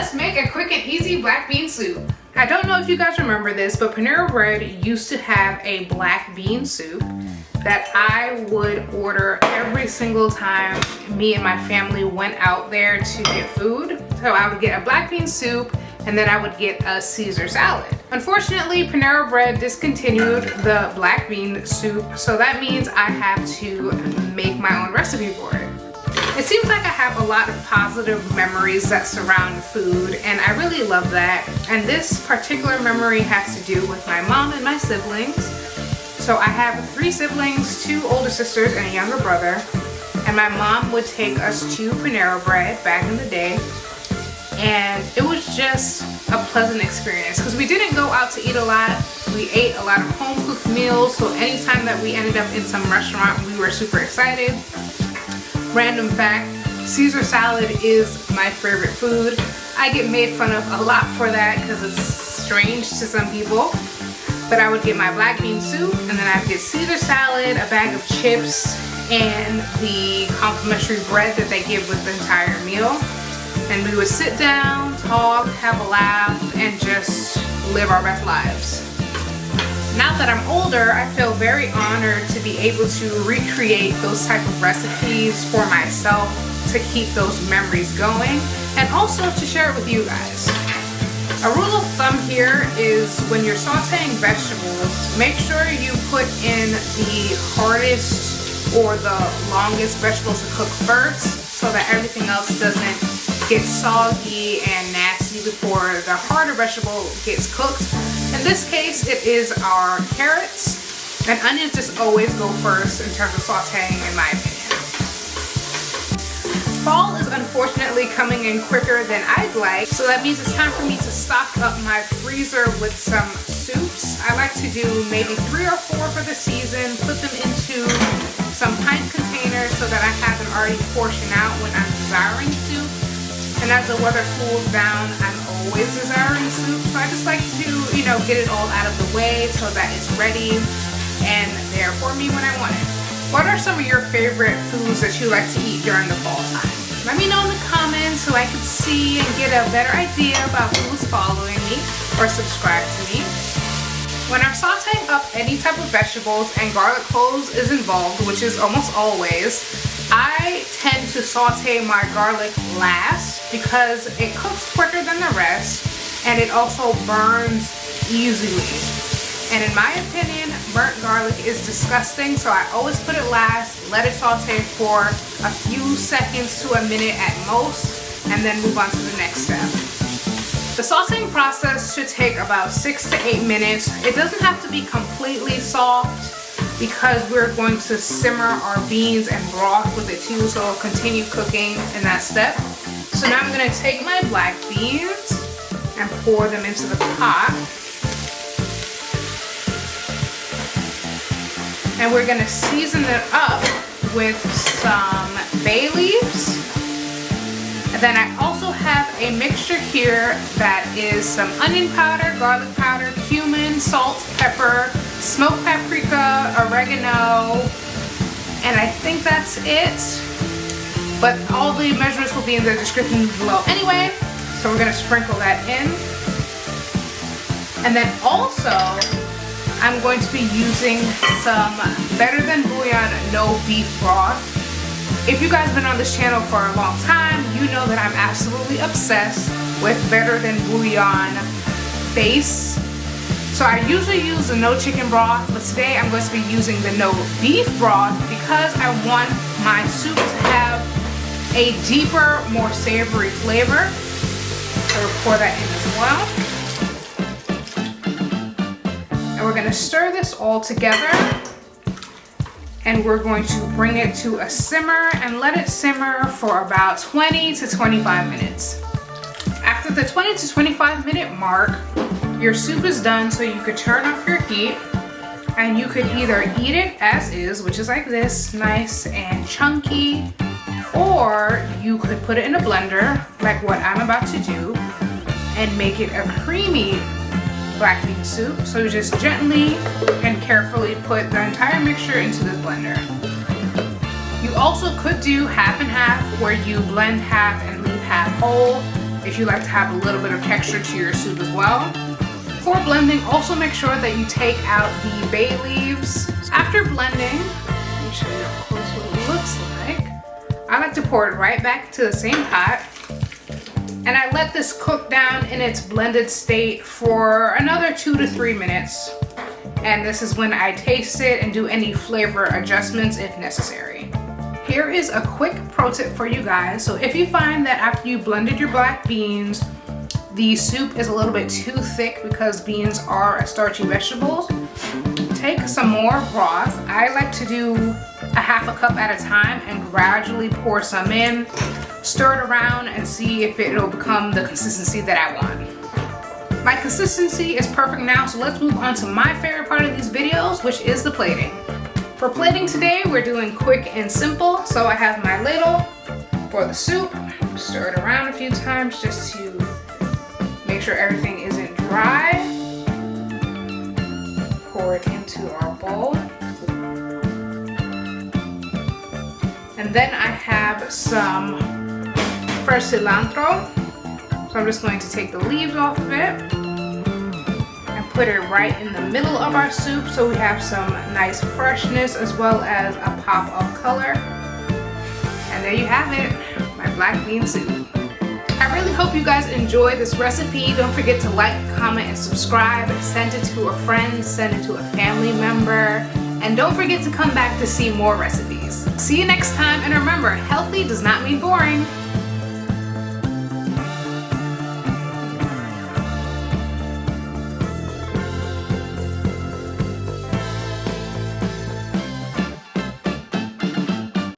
Let's make a quick and easy black bean soup. I don't know if you guys remember this, but Panera Bread used to have a black bean soup that I would order every single time me and my family went out there to get food. So I would get a black bean soup and then I would get a Caesar salad. Unfortunately, Panera Bread discontinued the black bean soup, so that means I have to make my own recipe for it. It seems like I have a lot of positive memories that surround food, and I really love that. And this particular memory has to do with my mom and my siblings. So I have 3 siblings, 2 older sisters and a younger brother. And my mom would take us to Panera Bread back in the day. And it was just a pleasant experience because we didn't go out to eat a lot. We ate a lot of home cooked meals. So anytime that we ended up in some restaurant, we were super excited. Random fact, Caesar salad is my favorite food. I get made fun of a lot for that because it's strange to some people. But I would get my black bean soup and then I would get Caesar salad, a bag of chips, and the complimentary bread that they give with the entire meal. And we would sit down, talk, have a laugh, and just live our best lives. Now that I'm older, I feel very honored to be able to recreate those type of recipes for myself to keep those memories going and also to share it with you guys. A rule of thumb here is when you're sauteing vegetables, make sure you put in the hardest or the longest vegetables to cook first so that everything else doesn't get soggy and nasty before the harder vegetable gets cooked. In this case, it is our carrots, and onions just always go first in terms of sauteing, in my opinion. Fall is unfortunately coming in quicker than I'd like, so that means it's time for me to stock up my freezer with some soups. I like to do maybe 3 or 4 for the season, put them into some pint containers so that I have them already portioned out when I'm desiring soup. And as the weather cools down, I'm always desiring soup. So I just like to, get it all out of the way so that it's ready and there for me when I want it. What are some of your favorite foods that you like to eat during the fall time? Let me know in the comments so I can see and get a better idea about who's following me or subscribe to me. When I'm sauteing up any type of vegetables and garlic cloves is involved, which is almost always, I tend to saute my garlic last because it cooks quicker than the rest and it also burns easily. And in my opinion, burnt garlic is disgusting, so I always put it last, let it saute for a few seconds to a minute at most, and then move on to the next step. The sauteing process should take about 6 to 8 minutes. It doesn't have to be completely soft because we're going to simmer our beans and broth with it too, so it'll continue cooking in that step. So now I'm going to take my black beans and pour them into the pot. And we're going to season it up with some bay leaves. And then I also have a mixture here that is some onion powder, garlic powder, cumin, salt, pepper, smoked paprika, oregano, and I think that's it. But all the measurements will be in the description below anyway. So we're going to sprinkle that in. And then also, I'm going to be using some Better Than Bouillon no beef broth. If you guys have been on this channel for a long time, you know that I'm absolutely obsessed with Better Than Bouillon base. So I usually use the no chicken broth, but today I'm going to be using the no beef broth because I want my soup to have a deeper, more savory flavor. So we'll pour that in as well. And we're going to stir this all together. And we're going to bring it to a simmer and let it simmer for about 20 to 25 minutes. After the 20 to 25 minute mark, your soup is done, so you could turn off your heat and you could either eat it as is, which is like this, nice and chunky, or you could put it in a blender like what I'm about to do and make it a creamy black bean soup. So you just gently and carefully put the entire mixture into this blender. You also could do half and half, where you blend half and leave half whole. if you like to have a little bit of texture to your soup as well. For blending, also make sure that you take out the bay leaves. After blending, let me show you up close what it looks like. I like to pour it right back into the same pot. And I let this cook down in its blended state for another 2 to 3 minutes. And this is when I taste it and do any flavor adjustments if necessary. Here is a quick pro tip for you guys. So if you find that after you blended your black beans, the soup is a little bit too thick because beans are a starchy vegetable, take some more broth. I like to do a half a cup at a time and gradually pour some in, stir it around and see if it'll become the consistency that I want. My consistency is perfect now, so let's move on to my favorite part of these videos, which is the plating. For plating today, we're doing quick and simple. So I have my ladle for the soup, stir it around a few times just to make sure everything isn't dry. Pour it into our bowl. And then I have some fresh cilantro. So I'm just going to take the leaves off of it and put it right in the middle of our soup so we have some nice freshness as well as a pop of color. And there you have it, my black bean soup. I really hope you guys enjoy this recipe. Don't forget to like, comment, and subscribe. Send it to a friend, send it to a family member. And don't forget to come back to see more recipes. See you next time, and remember, healthy does not mean boring.